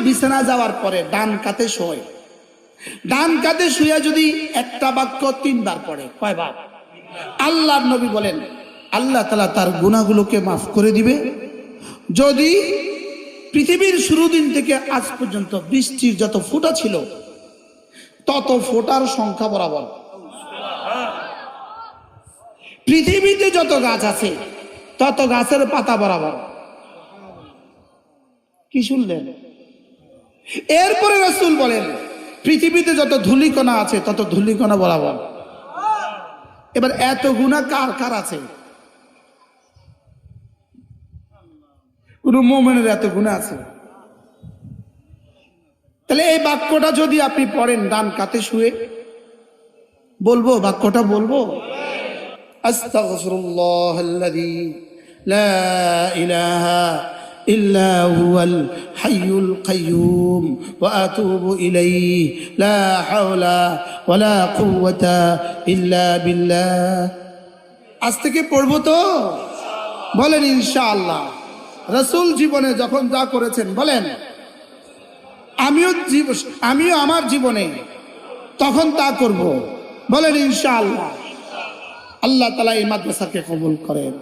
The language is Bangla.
বিছানা যাওয়ার পরে ডান কাতে শোয়, ডান কাতে শুয়ে যদি একটা বাক্য 3 বার পড়ে, কয়বার? আল্লাহর নবী বলেন আল্লাহ তাআলা তার গুনাহগুলোকে মাফ করে দিবে। যদি পৃথিবীর শুরু দিন থেকে আজ পর্যন্ত বৃষ্টির যত ফোঁটা ছিল তত ফোঁটার সংখ্যা বরাবর, পৃথিবীতে যত গাছ আছে তত গাছের পাতা বরাবর। কি শুনলেন? এরপরে রাসূল বলেন পৃথিবীতে যত ধূলিকণা আছে তত ধূলিকণা বরাবর। এবার এত গুনাহ কার কার আছে? কোন মুমিনের এত গুনাহ আছে? তাহলে এই বাক্যটা যদি আপনি পড়েন ডান কাতে শুয়ে, বলবো বাক্যটা বলবো, আস্তাগফিরুল্লাহাল্লাযী লা ইলাহা ইল্লা হুয়াল হাইয়ুল কাইয়্যুম ওয়া আতুবু ইলাইহি লা হাওলা ওয়ালা কুওয়াতা ইল্লা বিল্লাহ। আজ থেকে পড়বো তো? বলেন ইনশাআল্লাহ। রাসূল জীবনে যখন যা করেছেন বলেন, আমিও আমার জীবনে তখন তা করব, বলেন ইনশাআল্লাহ। আল্লাহ তাআলা এই মাদ্রাসাকে কবুল করেন।